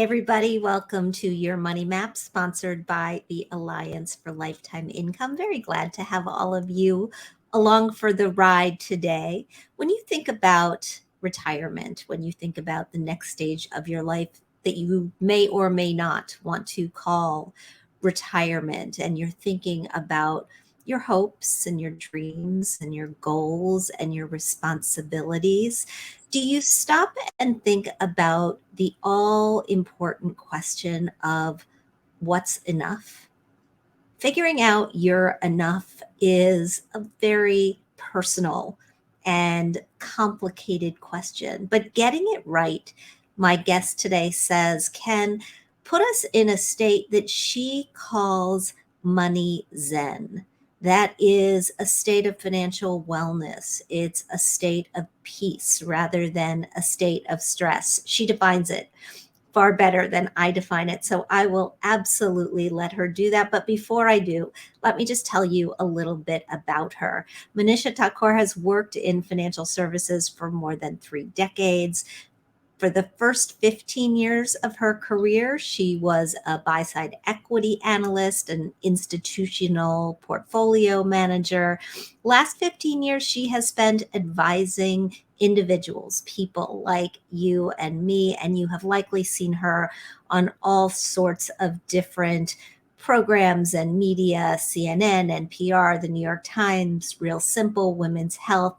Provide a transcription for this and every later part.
everybody. Welcome to Your Money Map, sponsored by the Alliance for Lifetime Income. Very glad to have all of you along for the ride today. When you think about retirement, when you think about the next stage of your life that you may or may not want to call retirement, and you're thinking about your hopes and your dreams and your goals and your responsibilities, do you stop and think about the all important question of what's enough? Figuring out your enough is a very personal and complicated question, but getting it right, my guest today says, can put us in a state that she calls money zen. That is a state of financial wellness. It's a state of peace rather than a state of stress. She defines it far better than I define it. So I will absolutely let her do that. But before I do, let me just tell you a little bit about her. Manisha Thakur has worked in financial services for more than 3 decades. For the first 15 years of her career, she was a buy-side equity analyst, an institutional portfolio manager. Last 15 years, she has spent advising individuals, people like you and me, and you have likely seen her on all sorts of different programs and media, CNN, NPR, the New York Times, Real Simple, Women's Health.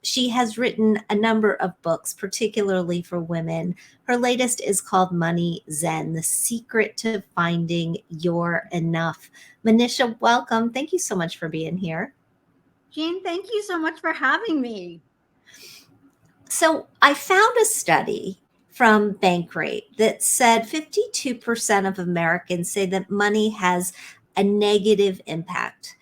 She has written a number of books, particularly for women. Her latest is called Money Zen, The Secret to Finding Your Enough. Manisha, welcome. Thank you so much for being here. Jean, thank you so much for having me. So I found a study from Bankrate that said 52% of Americans say that money has a negative impact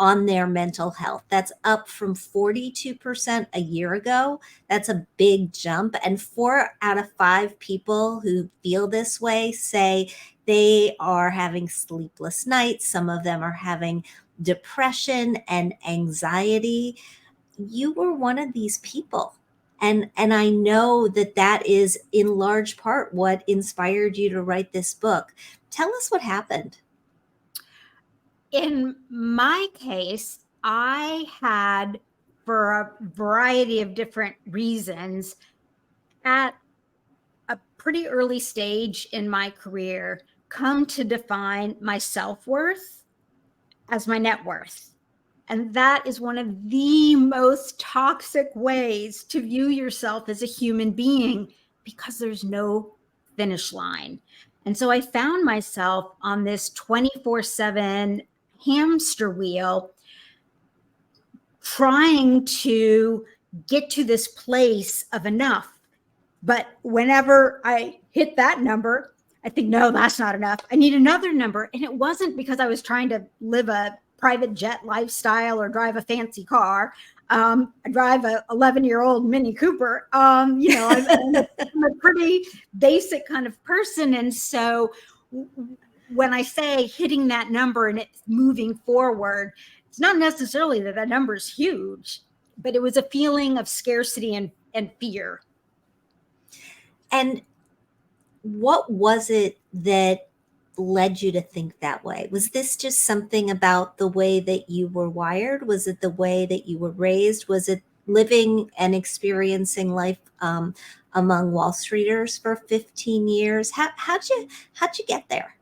on their mental health. That's up from 42% a year ago. That's a big jump. And 4 out of 5 people who feel this way say they are having sleepless nights. Some of them are having depression and anxiety. You were one of these people. And I know that that is in large part what inspired you to write this book. Tell us what happened. In my case, I had, for a variety of different reasons, at a pretty early stage in my career, come to define my self-worth as my net worth. And that is one of the most toxic ways to view yourself as a human being, because there's no finish line. And so I found myself on this 24/7 hamster wheel, trying to get to this place of enough. But whenever I hit that number, I think, no, that's not enough. I need another number. And it wasn't because I was trying to live a private jet lifestyle or drive a fancy car. I drive a 11-year-old Mini Cooper. I'm a pretty basic kind of person. And so when I say hitting that number and it's moving forward, it's not necessarily that that number is huge, but it was a feeling of scarcity and fear. And what was it that led you to think that way? Was this just something about the way that you were wired? Was it the way that you were raised? Was it living and experiencing life among Wall Streeters for 15 years? How'd you get there?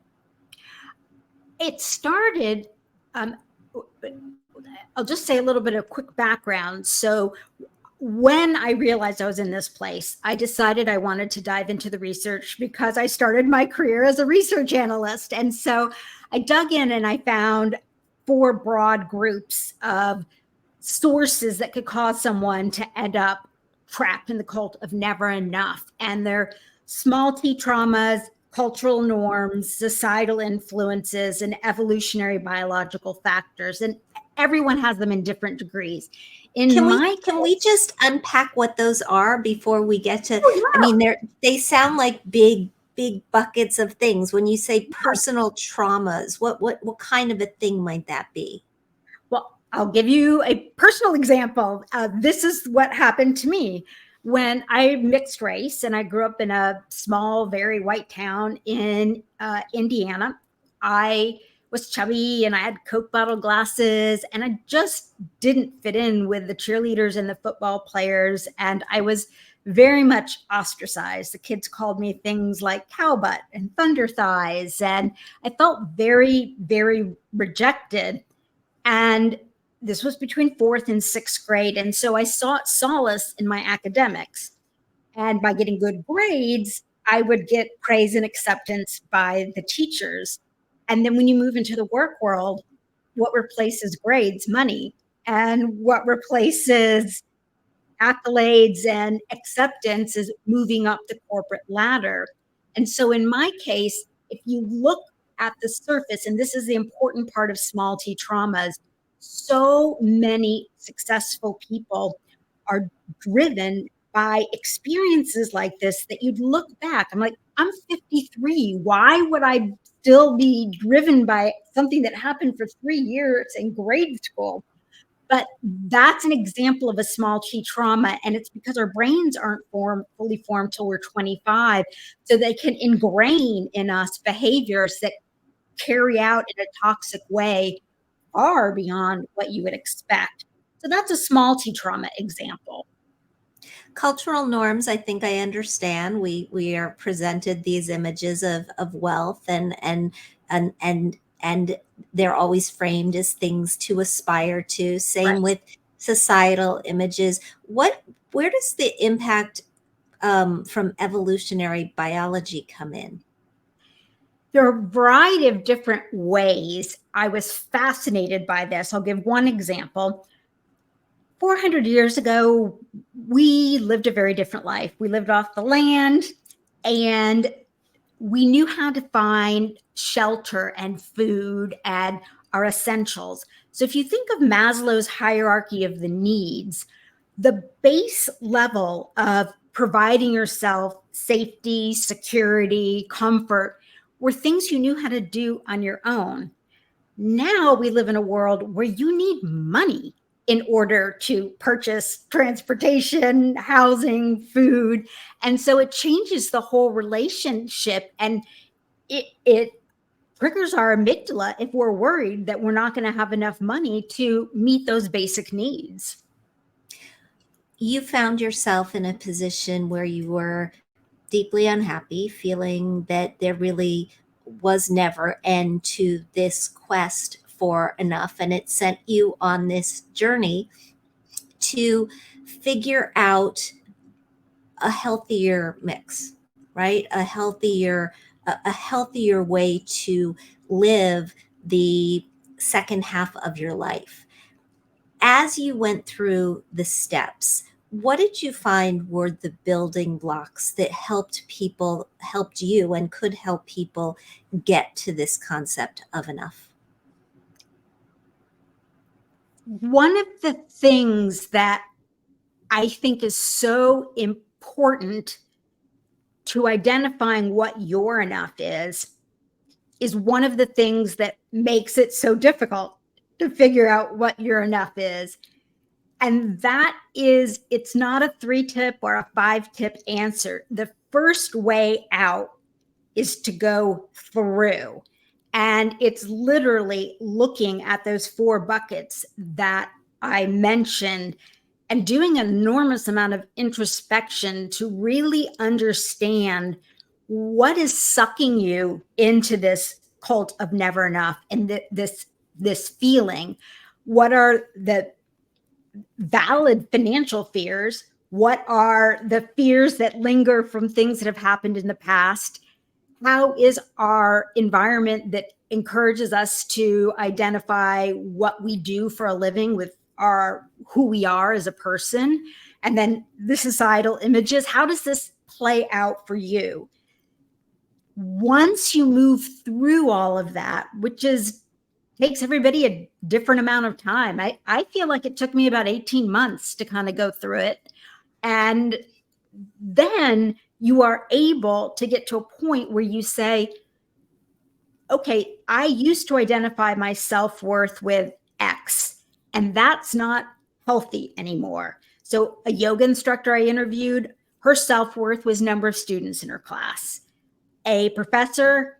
It started, I'll just say a little bit of quick background. So when I realized I was in this place, I decided I wanted to dive into the research because I started my career as a research analyst. And so I dug in and I found 4 broad groups of sources that could cause someone to end up trapped in the cult of never enough. And they're small t traumas, cultural norms, societal influences, and evolutionary biological factors. And everyone has them in different degrees. Can we just unpack what those are before we get to? Oh, yeah. I mean, they sound like big buckets of things. When you say personal traumas, what kind of a thing might that be? Well, I'll give you a personal example. This is what happened to me. when I mixed race and I grew up in a small, very white town in Indiana, I was chubby and I had Coke bottle glasses and I just didn't fit in with the cheerleaders and the football players. And I was very much ostracized. The kids called me things like cow butt and thunder thighs. And I felt very, very rejected. And this was between fourth and sixth grade. And so I sought solace in my academics. And by getting good grades, I would get praise and acceptance by the teachers. And then when you move into the work world, what replaces grades? Money. And what replaces accolades and acceptance is moving up the corporate ladder. And so in my case, if you look at the surface, and this is the important part of small T traumas, so many successful people are driven by experiences like this that you'd look back. I'm like, I'm 53. Why would I still be driven by something that happened for 3 years in grade school? But that's an example of a small T trauma. And it's because our brains aren't fully formed till we're 25. So they can ingrain in us behaviors that carry out in a toxic way far beyond what you would expect. So that's a small T trauma example. Cultural norms, I think I understand. We are presented these images of wealth and they're always framed as things to aspire to. Same Right. with societal images. Where does the impact from evolutionary biology come in? There are a variety of different ways. I was fascinated by this. I'll give one example. 400 years ago, we lived a very different life. We lived off the land and we knew how to find shelter and food and our essentials. So if you think of Maslow's hierarchy of the needs, the base level of providing yourself safety, security, comfort were things you knew how to do on your own. Now we live in a world where you need money in order to purchase transportation, housing, food. And so it changes the whole relationship and it triggers our amygdala if we're worried that we're not going to have enough money to meet those basic needs. You found yourself in a position where you were deeply unhappy, feeling that there really was never end to this quest for enough. And it sent you on this journey to figure out a healthier mix, right? A healthier way to live the second half of your life. As you went through the steps, what did you find were the building blocks that helped you and could help people get to this concept of enough? One of the things that I think is so important to identifying what your enough is one of the things that makes it so difficult to figure out what your enough is. And that is, it's not a 3-tip or a 5-tip answer. The first way out is to go through. And it's literally looking at those 4 buckets that I mentioned and doing an enormous amount of introspection to really understand what is sucking you into this cult of never enough and this feeling. What are the valid financial fears? What are the fears that linger from things that have happened in the past? How is our environment that encourages us to identify what we do for a living with who we are as a person? And then the societal images, how does this play out for you? Once you move through all of that, which takes everybody a different amount of time. I feel like it took me about 18 months to kind of go through it. And then you are able to get to a point where you say, okay, I used to identify my self-worth with X, and that's not healthy anymore. So a yoga instructor I interviewed, her self-worth was number of students in her class. A professor,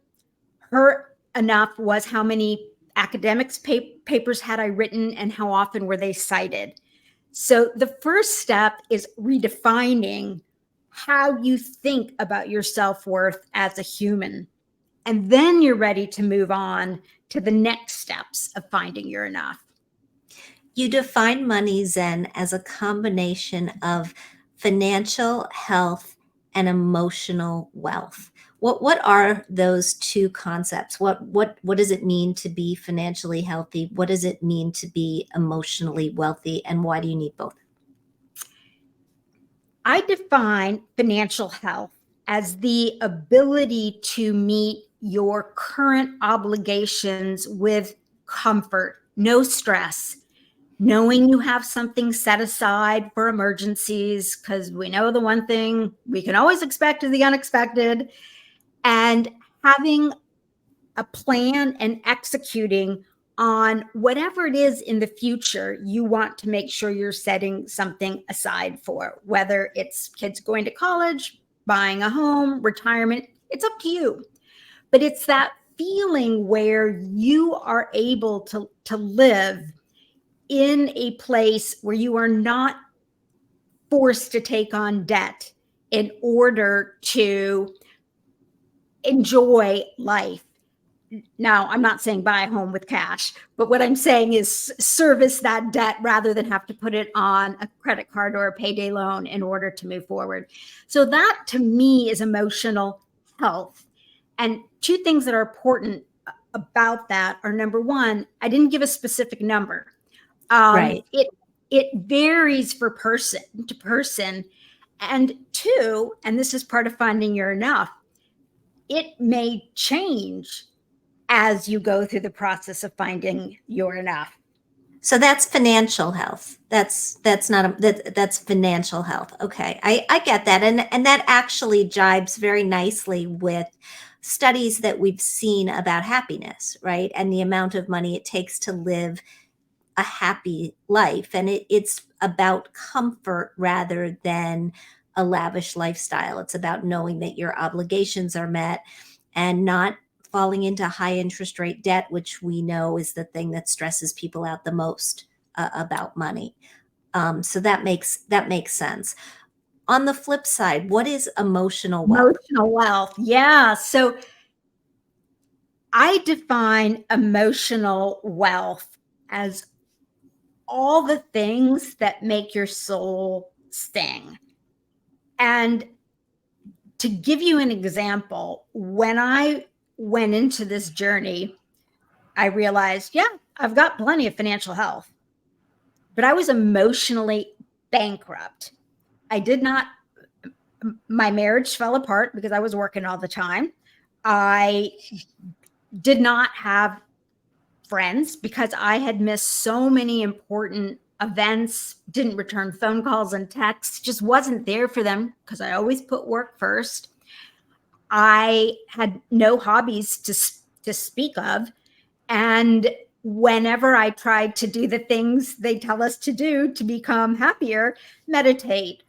her enough was how many academics papers had I written and how often were they cited. So the first step is redefining how you think about your self-worth as a human. And then you're ready to move on to the next steps of finding your enough. You define money, Zen, as a combination of financial health and emotional wealth. What are those two concepts? What does it mean to be financially healthy? What does it mean to be emotionally wealthy? And why do you need both? I define financial health as the ability to meet your current obligations with comfort, no stress, knowing you have something set aside for emergencies, because we know the one thing we can always expect is the unexpected, and having a plan and executing on whatever it is in the future you want to make sure you're setting something aside for, whether it's kids going to college, buying a home, retirement, it's up to you. But it's that feeling where you are able to live in a place where you are not forced to take on debt in order to enjoy life. Now, I'm not saying buy a home with cash, but what I'm saying is service that debt rather than have to put it on a credit card or a payday loan in order to move forward. So that to me is emotional health. And two things that are important about that are, number one, I didn't give a specific number. Right. It varies for person to person. And two, and this is part of finding your enough, it may change as you go through the process of finding your enough. So that's financial health. That's financial health. Okay. I get that. And that actually jibes very nicely with studies that we've seen about happiness, right? And the amount of money it takes to live a happy life. And it's about comfort rather than a lavish lifestyle. It's about knowing that your obligations are met and not falling into high interest rate debt, which we know is the thing that stresses people out the most about money. So that makes sense. On the flip side, what is emotional wealth? Emotional wealth. Yeah. So I define emotional wealth as all the things that make your soul sing. And to give you an example, when I went into this journey, I realized, yeah, I've got plenty of financial health, but I was emotionally bankrupt. My marriage fell apart because I was working all the time. I did not have friends because I had missed so many important events, didn't return phone calls and texts, just wasn't there for them because I always put work first. I had no hobbies to speak of. And whenever I tried to do the things they tell us to do to become happier, meditate,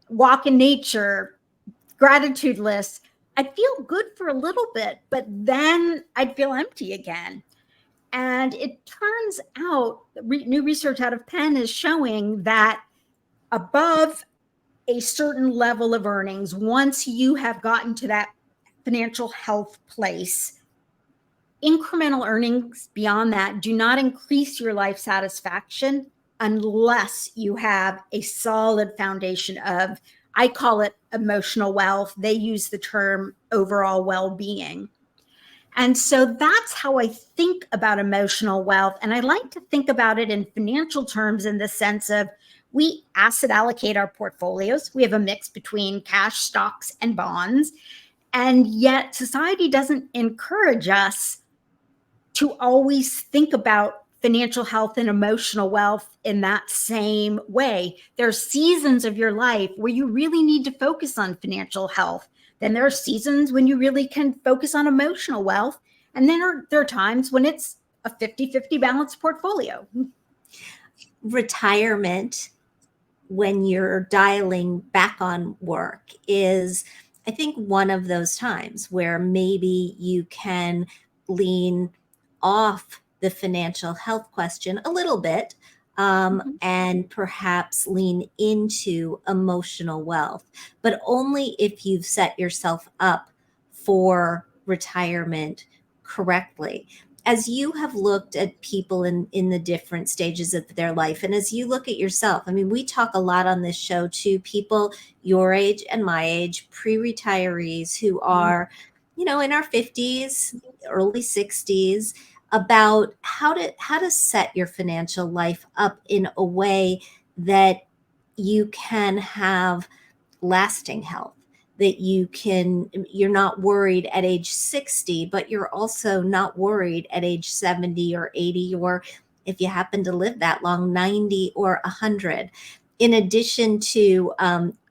walk in nature, gratitude lists, I'd feel good for a little bit, but then I'd feel empty again. And it turns out new research out of Penn is showing that above a certain level of earnings, once you have gotten to that financial health place, incremental earnings beyond that do not increase your life satisfaction unless you have a solid foundation of, I call it emotional wealth. They use the term overall well-being. And so that's how I think about emotional wealth. And I like to think about it in financial terms in the sense of we asset allocate our portfolios. We have a mix between cash, stocks, and bonds. And yet society doesn't encourage us to always think about financial health and emotional wealth in that same way. There are seasons of your life where you really need to focus on financial health. Then there are seasons when you really can focus on emotional wealth. And then there are times when it's a 50-50 balanced portfolio. retirement, when you're dialing back on work, is, I think, one of those times where maybe you can lean off the financial health question a little bit, Mhm. and perhaps lean into emotional wealth, but only if you've set yourself up for retirement correctly. As you have looked at people in the different stages of their life, and as you look at yourself, I mean, we talk a lot on this show to people your age and my age, pre-retirees who are, in our 50s, early 60s, about how to set your financial life up in a way that you can have lasting health, that you're not worried at age 60, but you're also not worried at age 70 or 80, or if you happen to live that long, 90 or 100. In addition to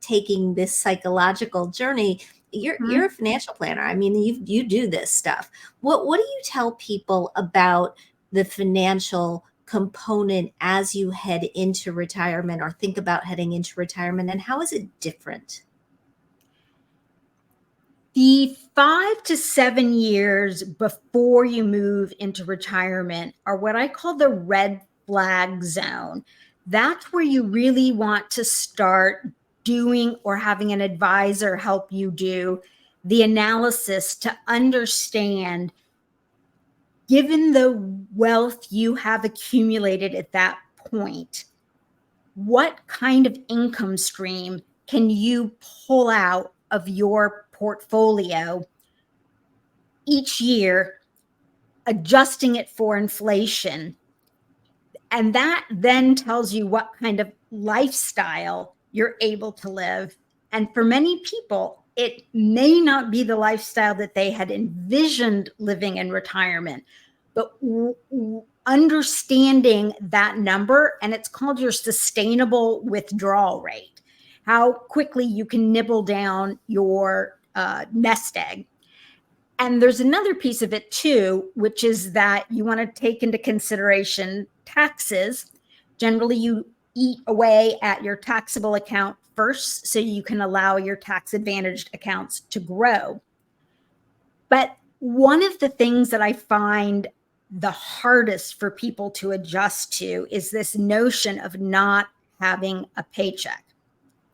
taking this psychological journey, you're a financial planner. I mean, you do this stuff. What do you tell people about the financial component as you head into retirement or think about heading into retirement, and how is it different? The 5 to 7 years before you move into retirement are what I call the red flag zone. That's where you really want to start doing, or having an advisor help you do, the analysis to understand, given the wealth you have accumulated at that point, what kind of income stream can you pull out of your portfolio each year, adjusting it for inflation. And that then tells you what kind of lifestyle you're able to live. And for many people, it may not be the lifestyle that they had envisioned living in retirement, but understanding that number, and it's called your sustainable withdrawal rate, how quickly you can nibble down your nest egg. And there's another piece of it too, which is that you want to take into consideration taxes. Generally, you eat away at your taxable account first so you can allow your tax advantaged accounts to grow. But one of the things that I find the hardest for people to adjust to is this notion of not having a paycheck.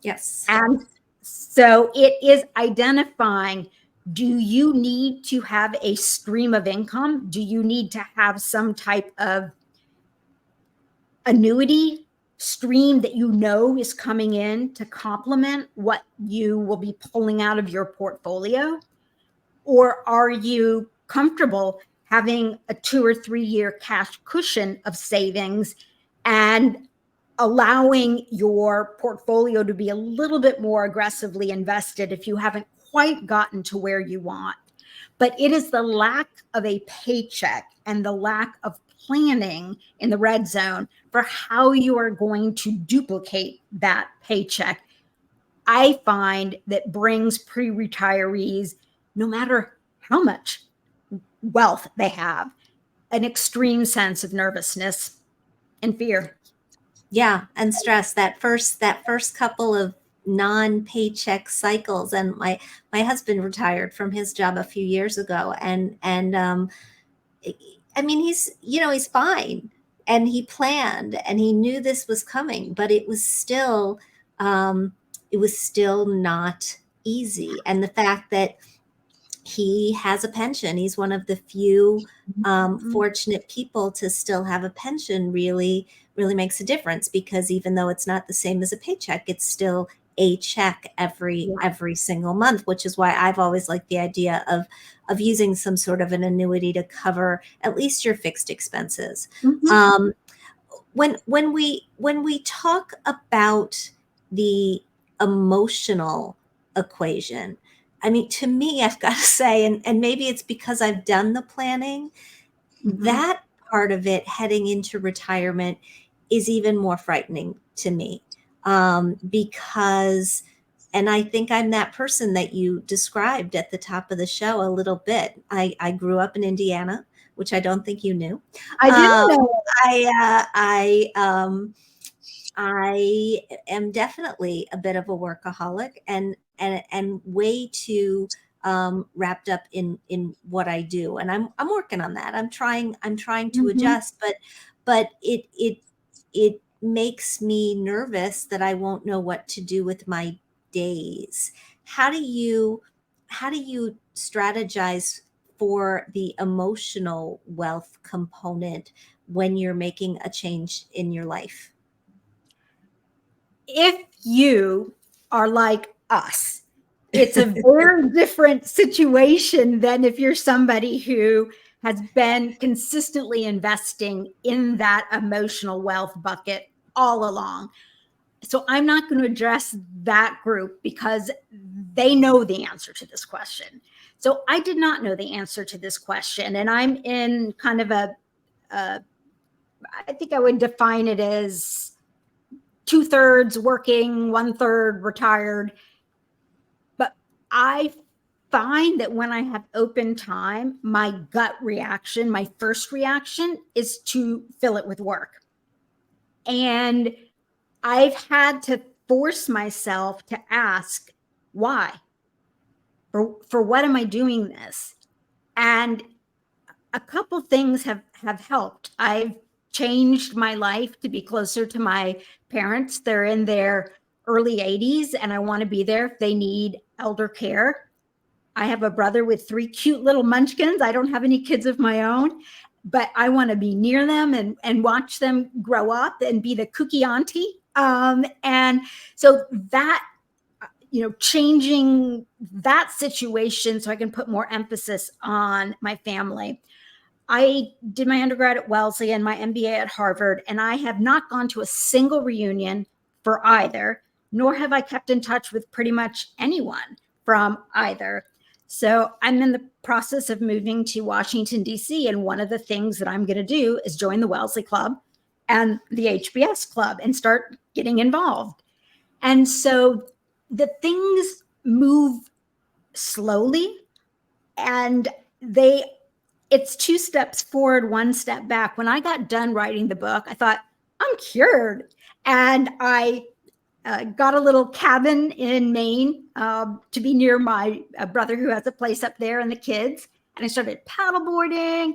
Yes. And so it is identifying, do you need to have a stream of income? Do you need to have some type of annuity stream that you know is coming in to complement what you will be pulling out of your portfolio? Or are you comfortable having a 2 or 3 year cash cushion of savings and allowing your portfolio to be a little bit more aggressively invested if you haven't quite gotten to where you want? But it is the lack of a paycheck and the lack of planning in the red zone for how you are going to duplicate that paycheck, I find, that brings pre-retirees, no matter how much wealth they have, an extreme sense of nervousness and fear. Yeah, and stress, that first couple of non-paycheck cycles. And my husband retired from his job a few years ago, and I mean, he's fine, and he planned and he knew this was coming, but it was still not easy. And the fact that he has a pension, he's one of the few fortunate people to still have a pension, really makes a difference, because even though it's not the same as a paycheck, it's still a check every single month, which is why I've always liked the idea of using some sort of an annuity to cover at least your fixed expenses. Mhm. When we talk about the emotional equation, I mean, to me, I've got to say, and maybe it's because I've done the planning, that part of it heading into retirement is even more frightening to me, because, and I think I'm that person that you described at the top of the show a little bit. I grew up in Indiana, which I don't think you knew. I didn't Um, know. I I am definitely a bit of a workaholic and way too wrapped up in what I do, and I'm working on that. I'm trying to Mhm. adjust, but it makes me nervous that I won't know what to do with my days. How do you how do you strategize for the emotional wealth component when you're making a change in your life? If you are like us, it's a very different situation than if you're somebody who has been consistently investing in that emotional wealth bucket all along. So I'm not going to address that group because they know the answer to this question. So I did not know the answer to this question. And I'm in kind of a I think I would define it as 2/3 working, 1/3 retired. But I find that when I have open time, my gut reaction, my first reaction is to fill it with work. And I've had to force myself to ask why? For what am I doing this? And a couple things have helped. I've changed my life to be closer to my parents. They're in their early 80s and I want to be there if they need elder care. I have a brother with 3 cute little munchkins. I don't have any kids of my own, but I want to be near them and watch them grow up and be the cookie auntie. And so that, changing that situation so I can put more emphasis on my family. I did my undergrad at Wellesley and my MBA at Harvard, and I have not gone to a single reunion for either, nor have I kept in touch with pretty much anyone from either. So I'm in the process of moving to Washington, D.C., and one of the things that I'm going to do is join the Wellesley Club and the HBS Club and start getting involved. And so the things move slowly and they it's 2 steps forward, 1 step back. When I got done writing the book, I thought, I'm cured. And I got a little cabin in Maine to be near my brother who has a place up there and the kids. And I started paddleboarding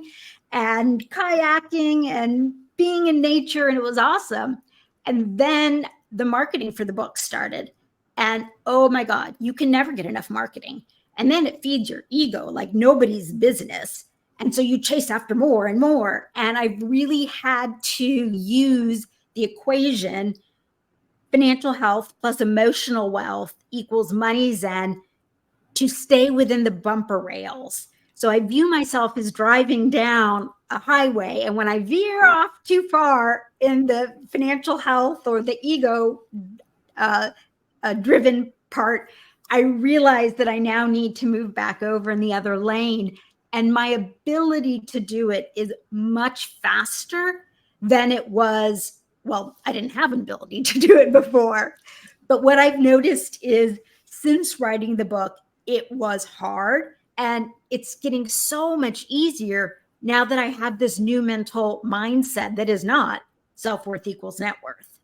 and kayaking and being in nature, and it was awesome. And then the marketing for the book started. And oh my God, you can never get enough marketing. And then it feeds your ego like nobody's business. And so you chase after more and more. And I really had to use the equation financial health plus emotional wealth equals money zen to stay within the bumper rails. So I view myself as driving down a highway. And when I veer off too far in the financial health or the ego driven part, I realize that I now need to move back over in the other lane. And my ability to do it is much faster than it was. Well, I didn't have an ability to do it before. But what I've noticed is since writing the book, it was hard and it's getting so much easier now that I have this new mental mindset that is not self-worth equals net worth.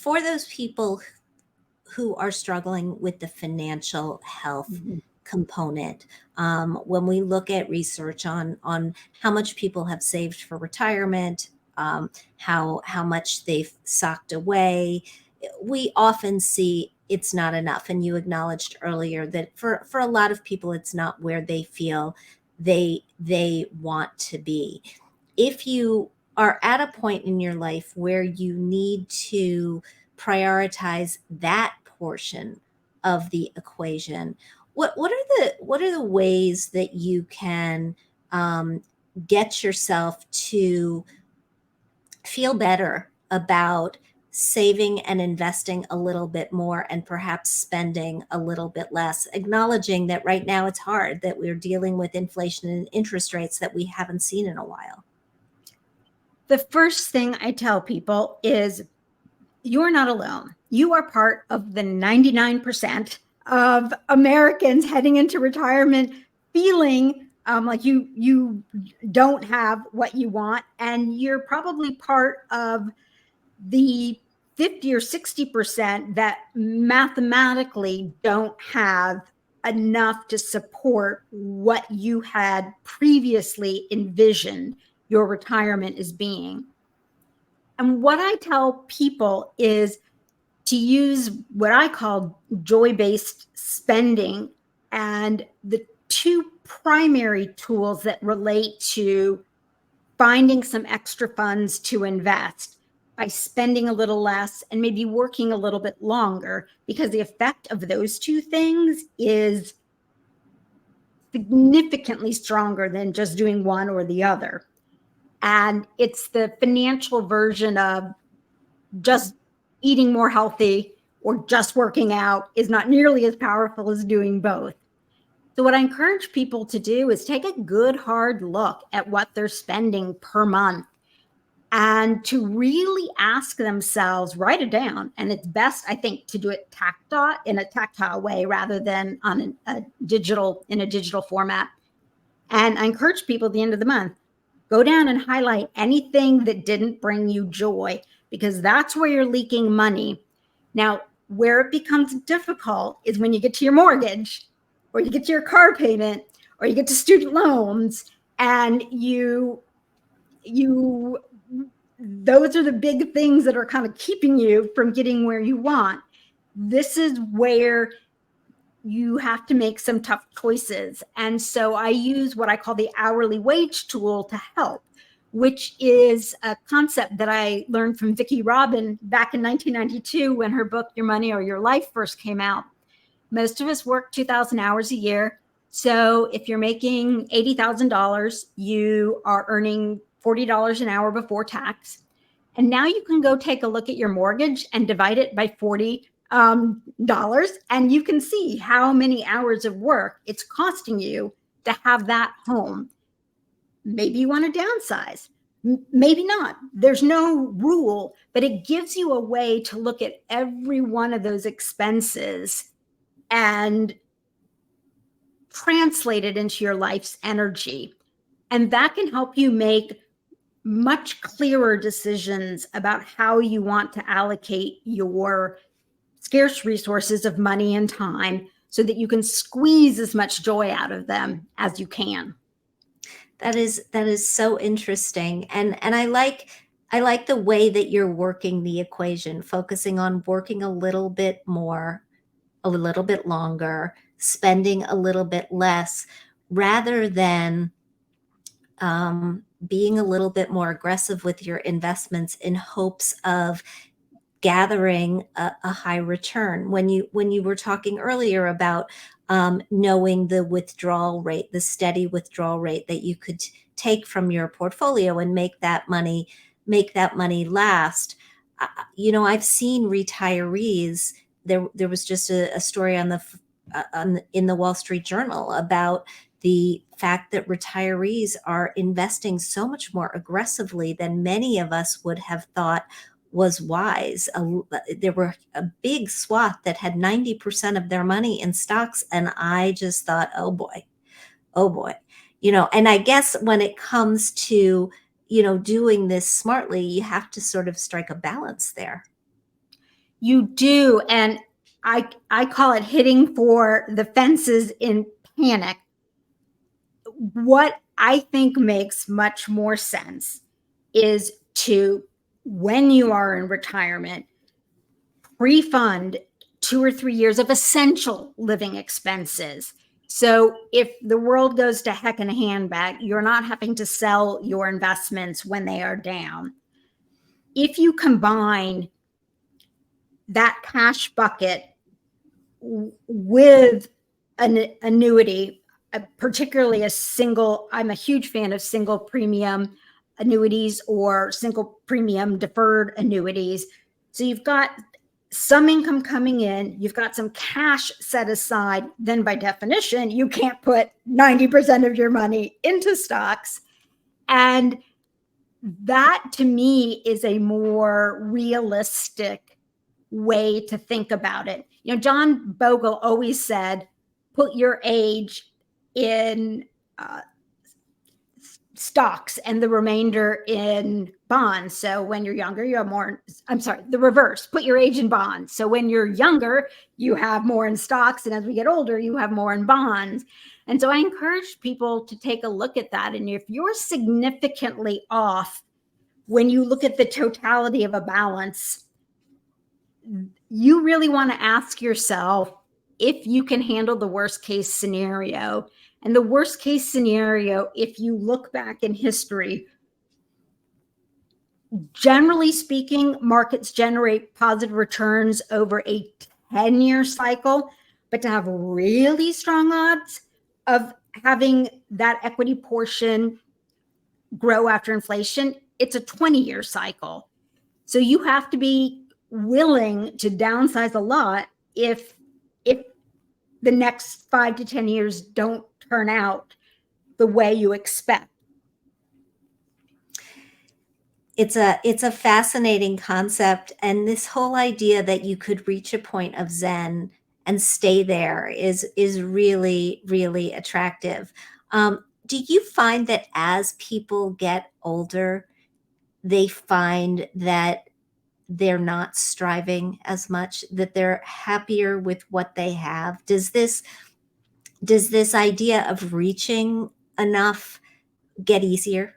For those people who are struggling with the financial health Mhm. component, when we look at research on how much people have saved for retirement, how much they've socked away, we often see it's not enough. And you acknowledged earlier that for a lot of people, it's not where they feel they want to be. If you are at a point in your life where you need to prioritize that portion of the equation, what are the ways that you can get yourself to feel better about saving and investing a little bit more and perhaps spending a little bit less, acknowledging that right now it's hard, that we're dealing with inflation and interest rates that we haven't seen in a while? The first thing I tell people is you're not alone. You are part of the 99% of Americans heading into retirement feeling like you don't have what you want, and you're probably part of the 50 or 60% that mathematically don't have enough to support what you had previously envisioned your retirement as being. And what I tell people is to use what I call joy-based spending. And the two primary tools that relate to finding some extra funds to invest by spending a little less and maybe working a little bit longer, because the effect of those two things is significantly stronger than just doing one or the other. And it's the financial version of just eating more healthy or just working out is not nearly as powerful as doing both. So what I encourage people to do is take a good hard look at what they're spending per month and to really ask themselves, write it down. And it's best, I think, to do it in a tactile way rather than on in a digital format. And I encourage people at the end of the month, go down and highlight anything that didn't bring you joy, because that's where you're leaking money. Now, where it becomes difficult is when you get to your mortgage, or you get to your car payment, or you get to student loans, and those are the big things that are kind of keeping you from getting where you want. This is where you have to make some tough choices. And so I use what I call the hourly wage tool to help, which is a concept that I learned from Vicki Robin back in 1992 when her book, Your Money or Your Life, first came out. Most of us work 2,000 hours a year. So if you're making $80,000, you are earning $40 an hour before tax. And now you can go take a look at your mortgage and divide it by $40, and you can see how many hours of work it's costing you to have that home. Maybe you want to downsize, maybe not. There's no rule, but it gives you a way to look at every one of those expenses and translate it into your life's energy. And that can help you make much clearer decisions about how you want to allocate your scarce resources of money and time so that you can squeeze as much joy out of them as you can. That is so interesting. And I like the way that you're working the equation, focusing on working a little bit more, a little bit longer, spending a little bit less, rather than being a little bit more aggressive with your investments in hopes of gathering a high return. When you were talking earlier about knowing the withdrawal rate, the steady withdrawal rate that you could take from your portfolio and make that money last. I've seen retirees. There was just a story in the Wall Street Journal about the fact that retirees are investing so much more aggressively than many of us would have thought was wise. There were a big swath that had 90% of their money in stocks. And I just thought, oh boy. And I guess when it comes to, doing this smartly, you have to sort of strike a balance there. You do. And I call it hitting for the fences in panic. What I think makes much more sense is to, when you are in retirement, pre-fund 2 or 3 years of essential living expenses. So if the world goes to heck in a handbag, you're not having to sell your investments when they are down. If you combine that cash bucket with an annuity, particularly I'm a huge fan of single premium annuities or single premium deferred annuities. So you've got some income coming in, you've got some cash set aside, then by definition, you can't put 90% of your money into stocks. And that to me is a more realistic way to think about it. John Bogle always said, put your age in stocks and the remainder in bonds. So when you're younger, you have more, I'm sorry, the reverse, put your age in bonds. So when you're younger, you have more in stocks. And as we get older, you have more in bonds. And so I encourage people to take a look at that. And if you're significantly off when you look at the totality of a balance, you really want to ask yourself if you can handle the worst case scenario. And the worst case scenario, if you look back in history, generally speaking, markets generate positive returns over a 10-year cycle. But to have really strong odds of having that equity portion grow after inflation, it's a 20-year cycle. So you have to be willing to downsize a lot if the next 5 to 10 years don't turn out the way you expect. It's a fascinating concept, and this whole idea that you could reach a point of Zen and stay there is really, really attractive. Do you find that as people get older, they find that they're not striving as much, that they're happier with what they have? Does this idea of reaching enough get easier?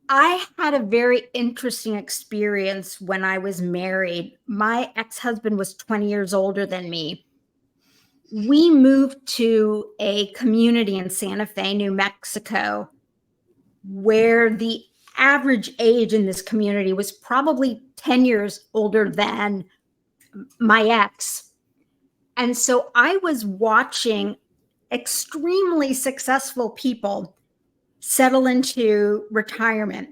I had a very interesting experience when I was married. My ex-husband was 20 years older than me. We moved to a community in Santa Fe, New Mexico, where the average age in this community was probably 10 years older than my ex. And so I was watching extremely successful people settle into retirement.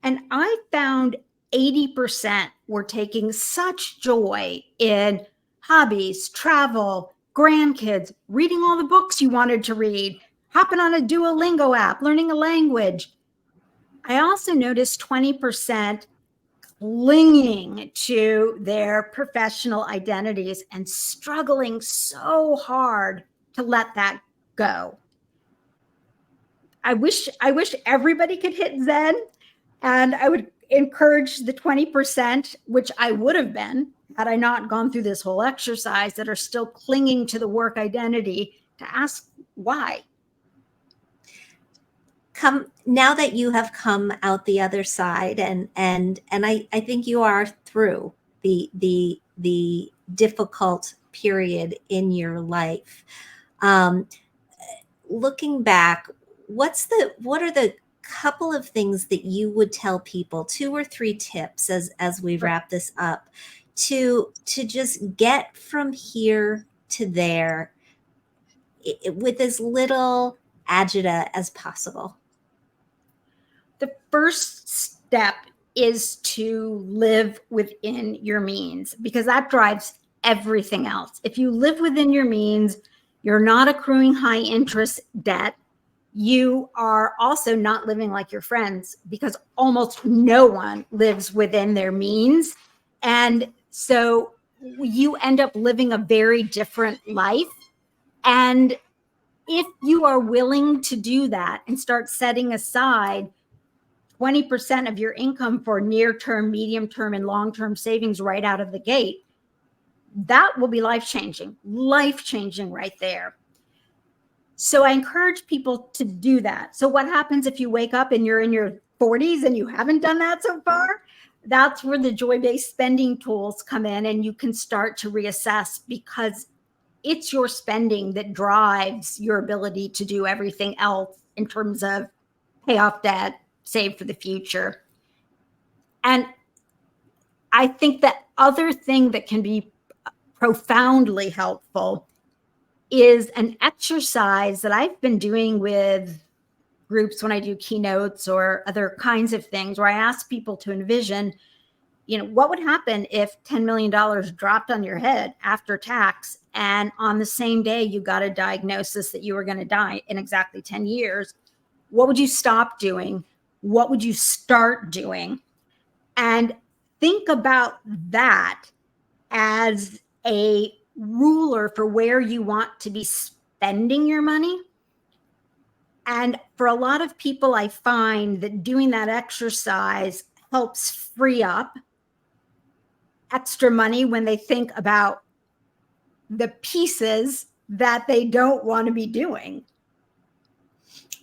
And I found 80% were taking such joy in hobbies, travel, grandkids, reading all the books you wanted to read, hopping on a Duolingo app, learning a language. I also noticed 20% clinging to their professional identities and struggling so hard to let that go. I wish everybody could hit Zen, and I would encourage the 20%, which I would have been had I not gone through this whole exercise, that are still clinging to the work identity, to ask why. Now that you have come out the other side, and I think you are through the difficult period in your life. Looking back, what are the couple of things that you would tell people, 2 or 3 tips as we wrap this up, to just get from here to there with as little agita as possible? The first step is to live within your means, because that drives everything else. If you live within your means, you're not accruing high interest debt. You are also not living like your friends, because almost no one lives within their means. And so you end up living a very different life. And if you are willing to do that and start setting aside 20% of your income for near-term, medium-term, and long-term savings right out of the gate, that will be life-changing right there. So I encourage people to do that. So what happens if you wake up and you're in your 40s and you haven't done that so far? That's where the joy-based spending tools come in, and you can start to reassess, because it's your spending that drives your ability to do everything else in terms of pay off debt, save for the future. And I think that other thing that can be profoundly helpful is an exercise that I've been doing with groups when I do keynotes or other kinds of things, where I ask people to envision, what would happen if $10 million dropped on your head after tax, and on the same day you got a diagnosis that you were going to die in exactly 10 years? What would you stop doing? What would you start doing? And think about that as a ruler for where you want to be spending your money. And for a lot of people, I find that doing that exercise helps free up extra money when they think about the pieces that they don't want to be doing.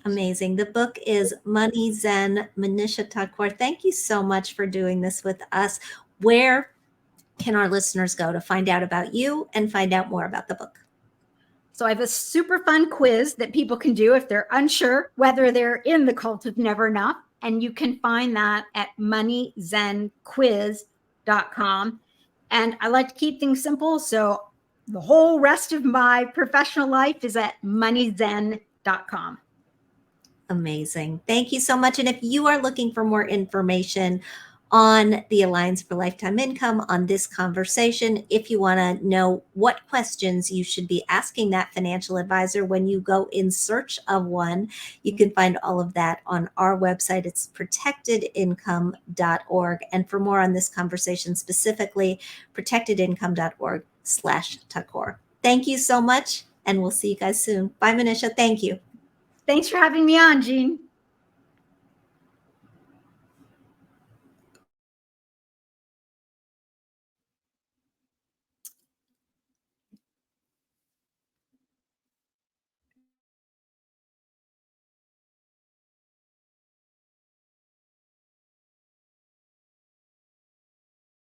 Amazing. The book is Money Zen, Manisha Thakur. Thank you so much for doing this with us. Where can our listeners go to find out about you and find out more about the book? So I have a super fun quiz that people can do if they're unsure whether they're in the cult of never enough. And you can find that at moneyzenquiz.com. And I like to keep things simple. So the whole rest of my professional life is at moneyzen.com. Amazing. Thank you so much. And if you are looking for more information on the Alliance for Lifetime Income, on this conversation, if you want to know what questions you should be asking that financial advisor when you go in search of one, you can find all of that on our website. It's protectedincome.org. And for more on this conversation specifically, protectedincome.org/Thakur. Thank you so much. And we'll see you guys soon. Bye, Manisha. Thank you. Thanks for having me on, Jean.